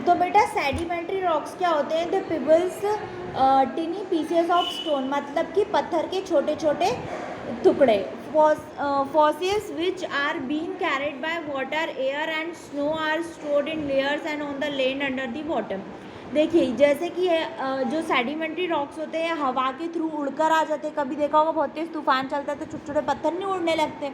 तो बेटा sedimentary rocks क्या होते हैं? The pebbles tiny pieces of stone, मतलब कि पत्थर के छोटे छोटे टुकड़े। Fossils which are been carried by water, air and snow are stored in layers and on the land under the bottom. देखिए जैसे कि जो सेडिमेंट्री रॉक्स होते हैं हवा के थ्रू उड़कर आ जाते हैं। कभी देखा होगा बहुत तेज तूफान चलता है तो छोटे छोटे पत्थर नहीं उड़ने लगते,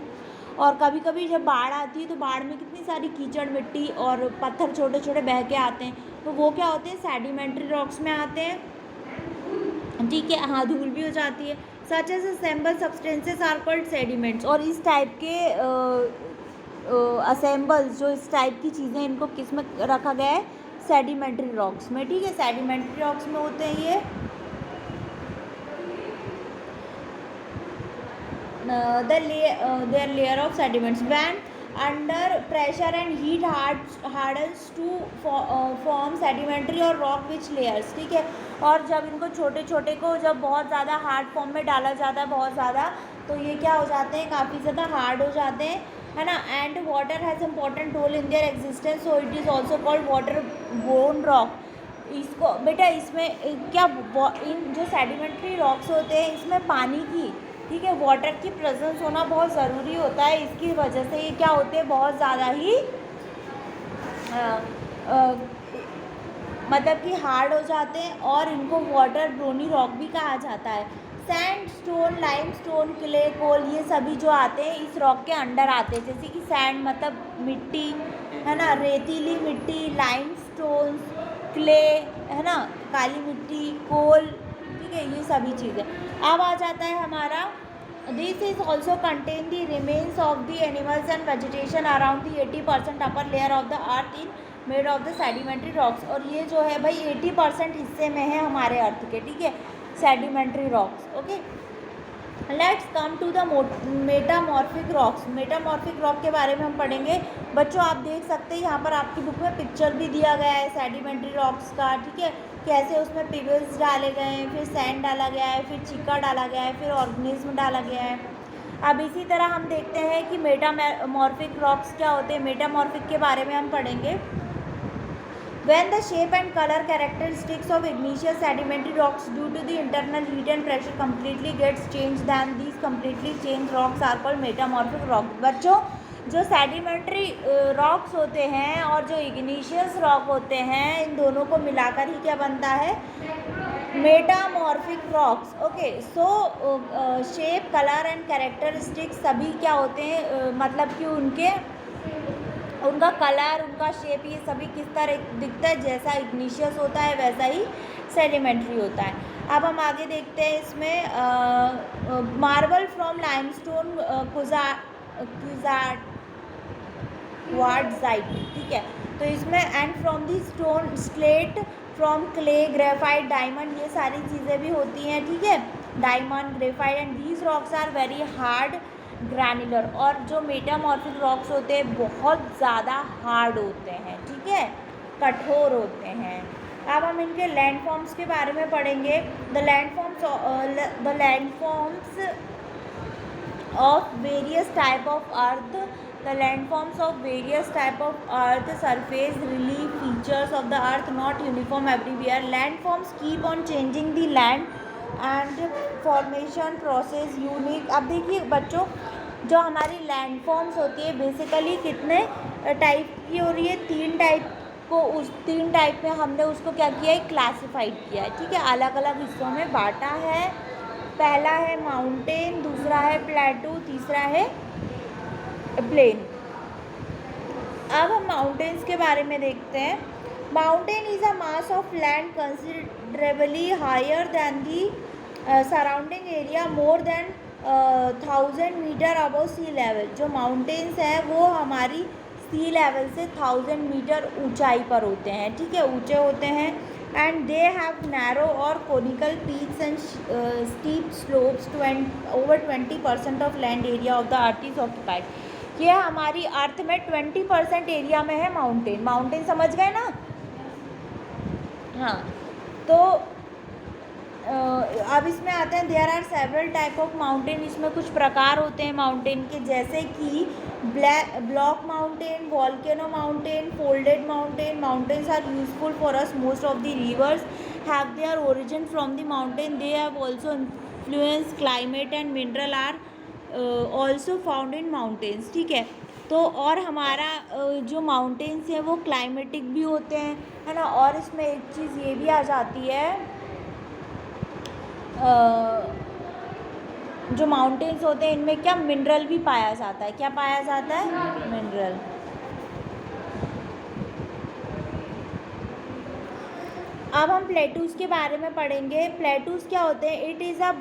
और कभी कभी जब बाढ़ आती है तो बाढ़ में कितनी सारी कीचड़ मिट्टी और पत्थर छोटे छोटे बह के आते हैं, तो वो क्या होते हैं? सेडिमेंट्री रॉक्स में आते हैं। ठीक है, हाँ, धूल भी हो जाती है। Such as assemble substances are called sediments. और इस टाइप के असेंबल्स, जो इस टाइप की चीज़ें, इनको किस में रखा गया है? सेडिमेंट्री रॉक्स में। ठीक है, सेडिमेंट्री रॉक्स में होते हैं ये their layer of sediments when under pressure and heat hardens to form sedimentary और rock rich layers। ठीक है, और जब इनको छोटे छोटे को जब बहुत ज़्यादा हार्ड फॉर्म में डाला जाता है बहुत ज़्यादा, तो ये क्या हो जाते हैं? काफ़ी ज़्यादा हार्ड हो जाते हैं, है ना। And water has important role in their existence, so it is also called water borne rock. इसको बेटा इसमें क्या इन जो सेडिमेंट्री रॉक्स होते हैं इसमें पानी की, ठीक है, वाटर की प्रेजेंस होना बहुत ज़रूरी होता है। इसकी वजह से ये क्या होते हैं? बहुत ज़्यादा ही मतलब कि हार्ड हो जाते हैं, और इनको वाटर ब्रोनी रॉक भी कहा जाता है। Sandstone, limestone, clay, coal, ये सभी जो आते हैं इस रॉक के अंडर आते हैं। जैसे कि सैंड मतलब मिट्टी, है ना, रेतीली मिट्टी, लाइम स्टोन, क्ले, है ना, काली मिट्टी, कोल, ठीक है, ये सभी चीज़ें। अब आ जाता है हमारा this is also contain the remains of the animals and vegetation around the 80% upper layer of the earth in made of the sedimentary rocks. और ये जो है भाई 80% हिस्से में है हमारे अर्थ के, ठीक है, sedimentary rocks. Okay, let's come to the metamorphic rocks. Metamorphic rock के बारे में हम पढ़ेंगे। बच्चों आप देख सकते हैं यहाँ पर आपकी बुक में पिक्चर भी दिया गया है सेडिमेंट्री रॉक्स का, ठीक है, कैसे उसमें पिबल्स डाले गए हैं, फिर सैंड डाला गया है, फिर चिक्का डाला गया है, फिर ऑर्गेनिज्म डाला गया है। अब इसी तरह हम देखते हैं कि मेटामॉर्फिक रॉक्स क्या होते हैं। मेटामॉर्फिक के बारे में हम पढ़ेंगे। When the shape and color characteristics of igneous sedimentary rocks due to the internal heat and pressure completely gets changed, then these completely changed rocks are called metamorphic rocks। बच्चों जो सेडिमेंट्री रॉक्स होते हैं और जो igneous rock होते हैं, इन दोनों को मिलाकर ही क्या बनता है? Metamorphic rocks. Okay, so shape, colour and characteristics सभी क्या होते हैं? मतलब कि उनका कलर, उनका शेप, ये सभी किस तरह दिखता है? जैसा इग्निशियस होता है वैसा ही सेडिमेंट्री होता है। अब हम आगे देखते हैं इसमें मार्बल फ्रॉम लाइमस्टोन, क्वार्ट्ज़ाइट, ठीक है, तो इसमें and from the stone slate, from clay, graphite, diamond, ये सारी चीज़ें भी होती हैं, ठीक है, diamond, graphite, and these rocks are very hard, granular. और जो मेटामॉर्फिक रॉक्स होते हैं बहुत ज़्यादा हार्ड होते हैं, ठीक है, कठोर होते हैं। अब हम इनके लैंडफॉर्म्स के बारे में पढ़ेंगे। The landforms of various type of earth, the landforms of various type of earth surface relief features of the earth not uniform everywhere. Landforms keep on changing the land and formation process unique। अब देखिए बच्चों, जो हमारी landforms होती है basically कितने type की हो रही है? 3 टाइप को, उस 3 टाइप में हमने उसको क्या किया है? क्लासिफाइड किया है, ठीक है, अलग अलग हिस्सों में बांटा है। पहला है माउंटेन, दूसरा है प्लेटू, तीसरा है प्लेन। अब हम माउंटेन्स के बारे में देखते हैं। Mountain is a mass of land considerably higher than the surrounding area more than 1000 metre above sea level. जो माउंटेन्स हैं वो हमारी सी लेवल से 1000 मीटर ऊंचाई पर होते हैं, ठीक है, ऊंचे होते हैं। एंड दे हैव नैरो और conical peaks and steep slopes. Over 20% of land area of the earth is occupied. ये हमारी अर्थ में 20% एरिया में है माउंटेन। माउंटेन समझ गए ना? हाँ, तो अब इसमें आते हैं there are several type of mountain. इसमें कुछ प्रकार होते हैं माउंटेन के, जैसे कि block mountain, volcano mountain, folded mountain. Mountains are useful for us. Most of the rivers have their origin from the mountain. They have also influenced climate and mineral are also found in mountains. ठीक है, तो और हमारा जो mountains है वो climatic भी होते हैं, है ना। और इसमें एक चीज़ ये भी आ जाती है, जो माउंटेन्स होते हैं इनमें क्या मिनरल भी पाया जाता है। क्या पाया जाता है? मिनरल। अब हम प्लेटूज़ के बारे में पढ़ेंगे। प्लेटूज़ क्या होते हैं? It is a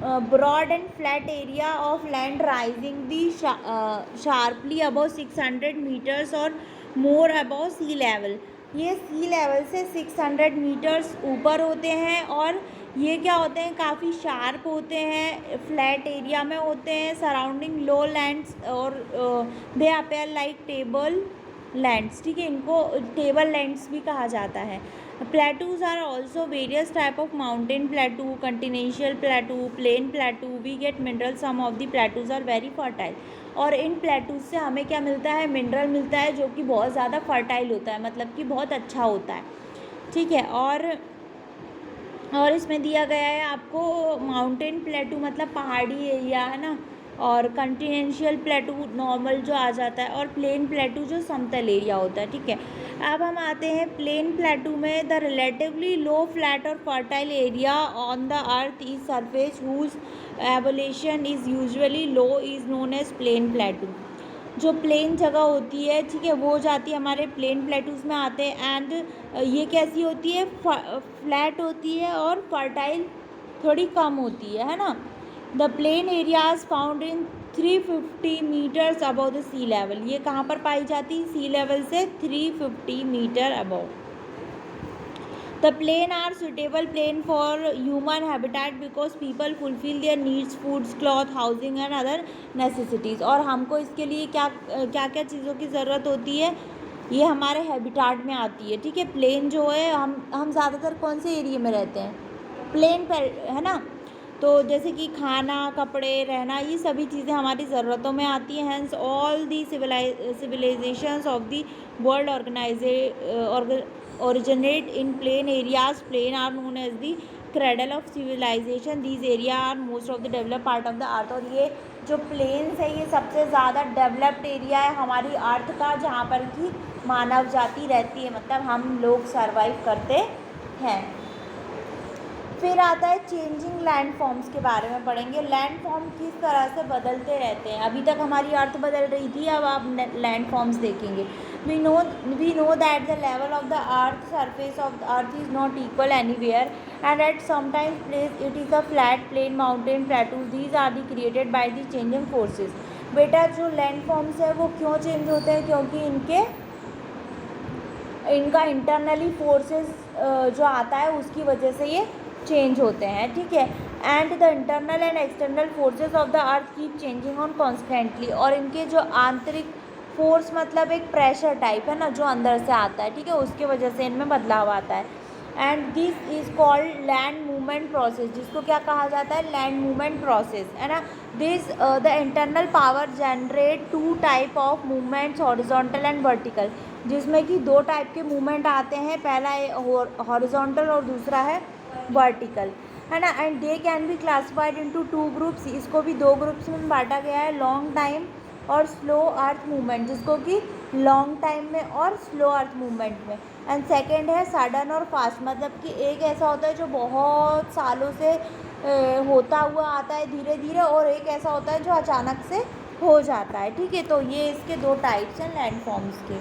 broad and flat area of land rising the sharply above 600 metres और मोर अबव सी लेवल। ये सी लेवल से 600 मीटर्स ऊपर होते हैं और ये क्या होते हैं? काफ़ी शार्प होते हैं, फ्लैट एरिया में होते हैं, सराउंडिंग लो लैंड्स और दे अपेयर लाइक टेबल लैंड्स। ठीक है, इनको टेबल लैंड्स भी कहा जाता है। Plateaus are also various type of mountain plateau, continental plateau, plain plateau. We get minerals. Some of the plateaus are very fertile. और इन plateaus से हमें क्या मिलता है? मिनरल मिलता है जो कि बहुत ज़्यादा फर्टाइल होता है, मतलब कि बहुत अच्छा होता है। ठीक है, और इसमें दिया गया है आपको माउंटेन प्लेटू मतलब पहाड़ी एरिया, है ना। और कंटिनेंशियल प्लेटू नॉर्मल जो आ जाता है, और प्लेन प्लेटू जो समतल एरिया होता है। ठीक है, अब हम आते हैं प्लेन प्लेटू में। द रिलेटिवली लो फ्लैट और fertile area on the earth is surface whose evolution is usually low is known as plain plateau. जो प्लेन जगह होती है, ठीक है, वो जाती है हमारे प्लेन प्लेटूज़ में आते हैं। एंड ये कैसी होती है? फ्लैट होती है और फर्टाइल थोड़ी कम होती है ना। The plain areas found in 350 metres above the sea level. ये कहाँ पर पाई जाती है? सी लेवल से 350 metre above. The plain are suitable plain for human habitat because people fulfil their needs, foods, cloth, housing and other necessities. और हमको इसके लिए क्या क्या चीज़ों की ज़रूरत होती है? ये हमारे हैबिटेट में आती है। ठीक है, प्लेन जो है, हम ज़्यादातर कौन से एरिया में रहते हैं? प्लेन पर, है ना। तो जैसे कि खाना, कपड़े, रहना, ये सभी चीज़ें हमारी ज़रूरतों में आती हैं। Hence all the civilisations of the world originate in plain areas. Plain are known as the cradle of civilization. These area are most of the developed part of the earth. और ये जो प्लेन्स है ये सबसे ज़्यादा developed area है हमारी अर्थ का, जहाँ पर कि मानव जाति रहती है, मतलब हम लोग सर्वाइव करते हैं। फिर आता है चेंजिंग लैंड फॉर्म्स के बारे में पढ़ेंगे। लैंड फॉर्म किस तरह से बदलते रहते हैं। अभी तक हमारी अर्थ बदल रही थी, अब आप लैंड फॉर्म्स देखेंगे। We know that the level of the earth surface of the earth is not equal anywhere and at sometimes place it is a flat plain mountain plateaus. These are the created by the changing forces. बेटा जो land forms है वो क्यों change होते हैं? क्योंकि इनका internally forces जो आता है उसकी वजह से ये चेंज होते हैं। ठीक है, and the internal and external forces of the earth keep changing on constantly. और इनके जो आंतरिक फोर्स मतलब एक प्रेशर टाइप है ना, जो अंदर से आता है, ठीक है, उसके वजह से इनमें बदलाव आता है। And this is called land movement process, जिसको क्या कहा जाता है? लैंड मूवमेंट प्रोसेस, है ना। This the internal power generate two type of movements, horizontal and vertical, जिसमें कि दो टाइप के मूवमेंट आते हैं। पहला है हॉरिजॉन्टल और दूसरा है वर्टिकल, है ना। And they can be classified into 2 groups. इसको भी 2 ग्रुप्स में बांटा गया है, लॉन्ग टाइम और स्लो अर्थ मूवमेंट, जिसको कि लॉन्ग टाइम में और स्लो अर्थ मूवमेंट में। एंड सेकंड है सडन और फास्ट, मतलब कि एक ऐसा होता है जो बहुत सालों से होता हुआ आता है धीरे धीरे, और एक ऐसा होता है जो अचानक से हो जाता है। ठीक है, तो ये इसके 2 टाइप्स हैं लैंड फॉर्म्स के।